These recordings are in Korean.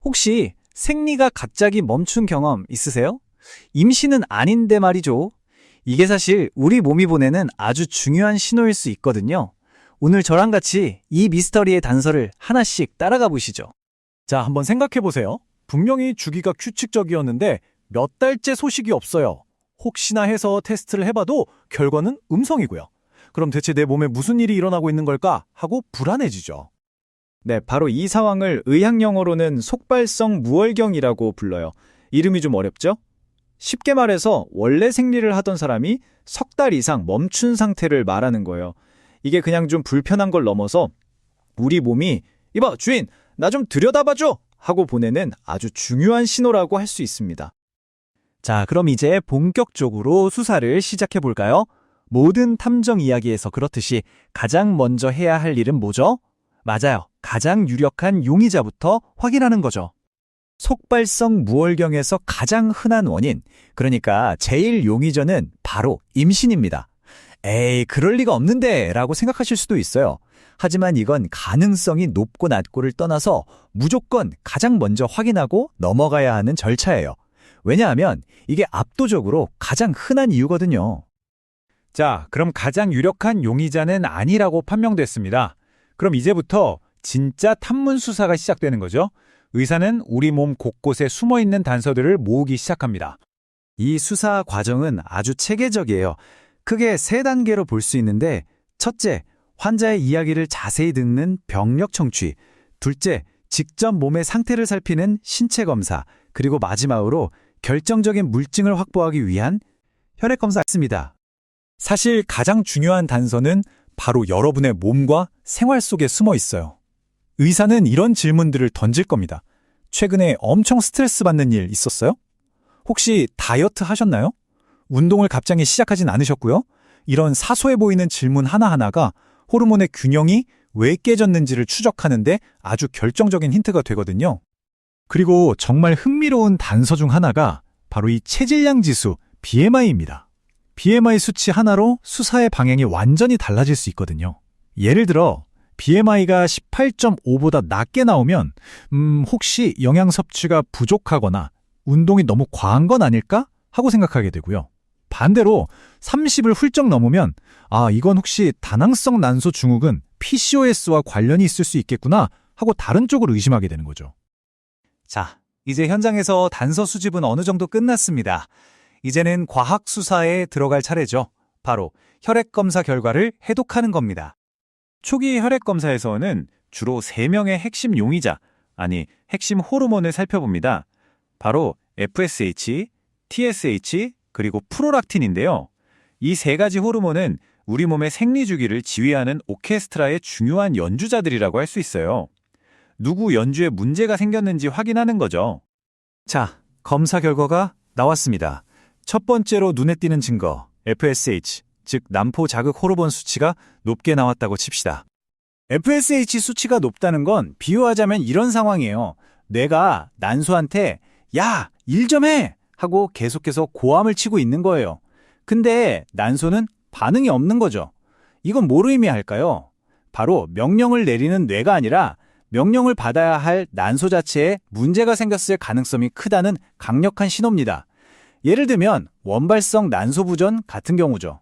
혹시 생리가 갑자기 멈춘 경험 있으세요? 임신은 아닌데 말이죠. 이게 사실 우리 몸이 보내는 아주 중요한 신호일 수 있거든요. 오늘 저랑 같이 이 미스터리의 단서를 하나씩 따라가 보시죠. 자, 한번 생각해 보세요. 분명히 주기가 규칙적이었는데 몇 달째 소식이 없어요. 혹시나 해서 테스트를 해봐도 결과는 음성이고요. 그럼 대체 내 몸에 무슨 일이 일어나고 있는 걸까 하고 불안해지죠. 네, 바로 이 상황을 의학용어로는 속발성 무월경이라고 불러요. 이름이 좀 어렵죠? 쉽게 말해서 원래 생리를 하던 사람이 석 달 이상 멈춘 상태를 말하는 거예요. 이게 그냥 좀 불편한 걸 넘어서 우리 몸이 이봐 주인 나 좀 들여다봐줘 하고 보내는 아주 중요한 신호라고 할 수 있습니다. 자, 그럼 이제 본격적으로 수사를 시작해 볼까요? 모든 탐정 이야기에서 그렇듯이 가장 먼저 해야 할 일은 뭐죠? 맞아요. 가장 유력한 용의자부터 확인하는 거죠. 속발성 무월경에서 가장 흔한 원인, 그러니까 제일 용의자는 바로 임신입니다. 에이, 그럴 리가 없는데 라고 생각하실 수도 있어요. 하지만 이건 가능성이 높고 낮고를 떠나서 무조건 가장 먼저 확인하고 넘어가야 하는 절차예요. 왜냐하면 이게 압도적으로 가장 흔한 이유거든요. 자, 그럼 가장 유력한 용의자는 아니라고 판명됐습니다. 그럼 이제부터 진짜 탐문 수사가 시작되는 거죠. 의사는 우리 몸 곳곳에 숨어있는 단서들을 모으기 시작합니다. 이 수사 과정은 아주 체계적이에요. 크게 세 단계로 볼 수 있는데, 첫째, 환자의 이야기를 자세히 듣는 병력 청취, 둘째, 직접 몸의 상태를 살피는 신체 검사, 그리고 마지막으로 결정적인 물증을 확보하기 위한 혈액 검사입니다. 사실 가장 중요한 단서는 바로 여러분의 몸과 생활 속에 숨어 있어요. 의사는 이런 질문들을 던질 겁니다. 최근에 엄청 스트레스 받는 일 있었어요? 혹시 다이어트 하셨나요? 운동을 갑자기 시작하진 않으셨고요. 이런 사소해 보이는 질문 하나하나가 호르몬의 균형이 왜 깨졌는지를 추적하는데 아주 결정적인 힌트가 되거든요. 그리고 정말 흥미로운 단서 중 하나가 바로 이 체질량 지수 BMI입니다. BMI 수치 하나로 수사의 방향이 완전히 달라질 수 있거든요. 예를 들어 BMI가 18.5보다 낮게 나오면 혹시 영양 섭취가 부족하거나 운동이 너무 과한 건 아닐까? 하고 생각하게 되고요. 반대로 30을 훌쩍 넘으면 이건 혹시 다낭성 난소 증후군 PCOS와 관련이 있을 수 있겠구나 하고 다른 쪽으로 의심하게 되는 거죠. 자, 이제 현장에서 단서 수집은 어느 정도 끝났습니다. 이제는 과학 수사에 들어갈 차례죠. 바로 혈액 검사 결과를 해독하는 겁니다. 초기 혈액 검사에서는 주로 3명의 핵심 용의자, 핵심 호르몬을 살펴봅니다. 바로 FSH, TSH, 그리고 프로락틴인데요. 이 세 가지 호르몬은 우리 몸의 생리 주기를 지휘하는 오케스트라의 중요한 연주자들이라고 할 수 있어요. 누구 연주에 문제가 생겼는지 확인하는 거죠. 자, 검사 결과가 나왔습니다. 첫 번째로 눈에 띄는 증거, FSH, 즉 난포 자극 호르몬 수치가 높게 나왔다고 칩시다. FSH 수치가 높다는 건 비유하자면 이런 상황이에요. 뇌가 난소한테 야, 일 좀 해! 하고 계속해서 고함을 치고 있는 거예요. 근데 난소는 반응이 없는 거죠. 이건 뭘 의미할까요? 바로 명령을 내리는 뇌가 아니라 명령을 받아야 할 난소 자체에 문제가 생겼을 가능성이 크다는 강력한 신호입니다. 예를 들면 원발성 난소 부전 같은 경우죠.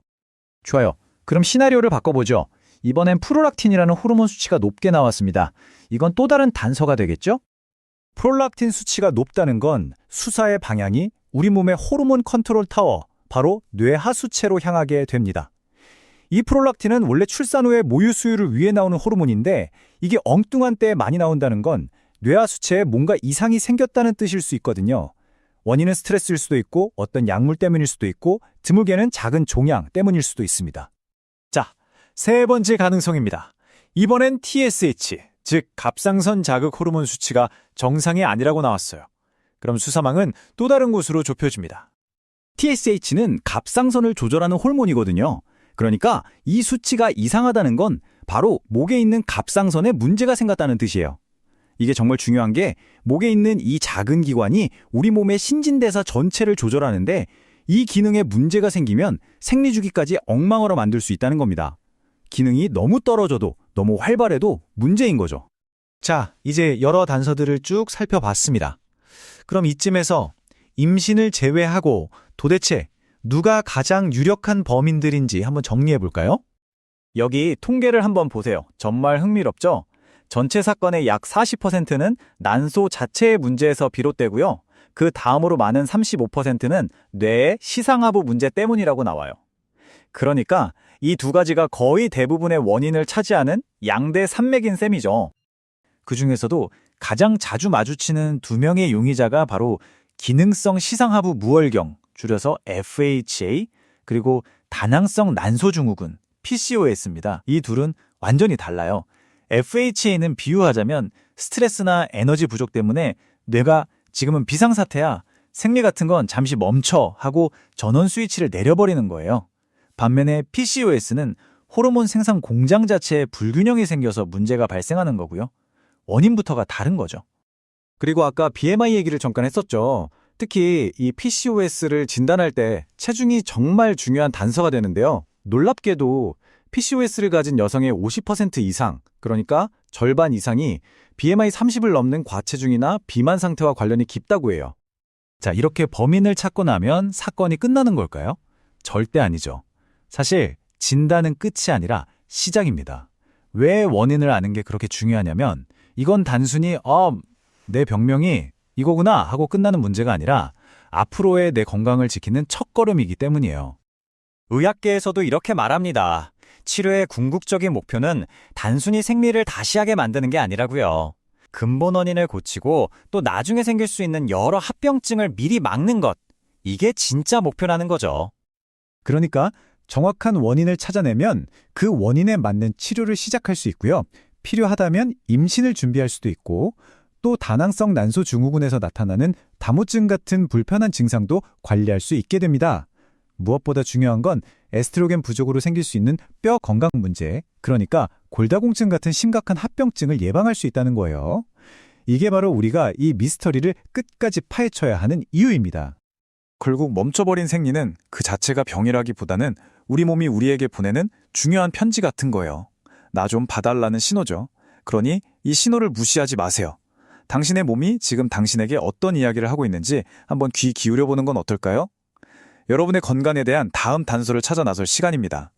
좋아요. 그럼 시나리오를 바꿔보죠. 이번엔 프로락틴이라는 호르몬 수치가 높게 나왔습니다. 이건 또 다른 단서가 되겠죠? 프롤락틴 수치가 높다는 건 수사의 방향이 우리 몸의 호르몬 컨트롤 타워, 바로 뇌하수체로 향하게 됩니다. 이 프롤락틴은 원래 출산 후에 모유 수유를 위해 나오는 호르몬인데 이게 엉뚱한 때에 많이 나온다는 건 뇌하수체에 뭔가 이상이 생겼다는 뜻일 수 있거든요. 원인은 스트레스일 수도 있고 어떤 약물 때문일 수도 있고 드물게는 작은 종양 때문일 수도 있습니다. 자, 세 번째 가능성입니다. 이번엔 TSH, 즉 갑상선 자극 호르몬 수치가 정상이 아니라고 나왔어요. 그럼 수사망은 또 다른 곳으로 좁혀집니다. TSH는 갑상선을 조절하는 호르몬이거든요. 그러니까 이 수치가 이상하다는 건 바로 목에 있는 갑상선에 문제가 생겼다는 뜻이에요. 이게 정말 중요한 게 목에 있는 이 작은 기관이 우리 몸의 신진대사 전체를 조절하는데 이 기능에 문제가 생기면 생리주기까지 엉망으로 만들 수 있다는 겁니다. 기능이 너무 떨어져도 너무 활발해도 문제인 거죠. 자, 이제 여러 단서들을 쭉 살펴봤습니다. 그럼 이쯤에서 임신을 제외하고 도대체 누가 가장 유력한 범인들인지 한번 정리해 볼까요? 여기 통계를 한번 보세요. 정말 흥미롭죠? 전체 사건의 약 40%는 난소 자체의 문제에서 비롯되고요. 그 다음으로 많은 35%는 뇌의 시상하부 문제 때문이라고 나와요. 그러니까 이 두 가지가 거의 대부분의 원인을 차지하는 양대 산맥인 셈이죠. 그 중에서도 가장 자주 마주치는 두 명의 용의자가 바로 기능성 시상하부 무월경, 줄여서 FHA, 그리고 다낭성 난소증후군, PCOS입니다. 이 둘은 완전히 달라요. FHA는 비유하자면 스트레스나 에너지 부족 때문에 뇌가 지금은 비상사태야, 생리 같은 건 잠시 멈춰 하고 전원 스위치를 내려버리는 거예요. 반면에 PCOS는 호르몬 생산 공장 자체에 불균형이 생겨서 문제가 발생하는 거고요. 원인부터가 다른 거죠. 그리고 아까 BMI 얘기를 잠깐 했었죠. 특히 이 PCOS를 진단할 때 체중이 정말 중요한 단서가 되는데요. 놀랍게도 PCOS를 가진 여성의 50% 이상, 그러니까 절반 이상이 BMI 30을 넘는 과체중이나 비만 상태와 관련이 깊다고 해요. 자, 이렇게 범인을 찾고 나면 사건이 끝나는 걸까요? 절대 아니죠. 사실 진단은 끝이 아니라 시작입니다. 왜 원인을 아는 게 그렇게 중요하냐면 이건 단순히 내 병명이 이거구나 하고 끝나는 문제가 아니라 앞으로의 내 건강을 지키는 첫걸음이기 때문이에요. 의학계에서도 이렇게 말합니다. 치료의 궁극적인 목표는 단순히 생리를 다시 하게 만드는 게 아니라고요. 근본 원인을 고치고 또 나중에 생길 수 있는 여러 합병증을 미리 막는 것. 이게 진짜 목표라는 거죠. 그러니까 정확한 원인을 찾아내면 그 원인에 맞는 치료를 시작할 수 있고요. 필요하다면 임신을 준비할 수도 있고 또 다낭성 난소 증후군에서 나타나는 다모증 같은 불편한 증상도 관리할 수 있게 됩니다. 무엇보다 중요한 건 에스트로겐 부족으로 생길 수 있는 뼈 건강 문제, 그러니까 골다공증 같은 심각한 합병증을 예방할 수 있다는 거예요. 이게 바로 우리가 이 미스터리를 끝까지 파헤쳐야 하는 이유입니다. 결국 멈춰버린 생리는 그 자체가 병이라기보다는 우리 몸이 우리에게 보내는 중요한 편지 같은 거예요. 나 좀 봐달라는 신호죠. 그러니 이 신호를 무시하지 마세요. 당신의 몸이 지금 당신에게 어떤 이야기를 하고 있는지 한번 귀 기울여보는 건 어떨까요? 여러분의 건강에 대한 다음 단서를 찾아 나설 시간입니다.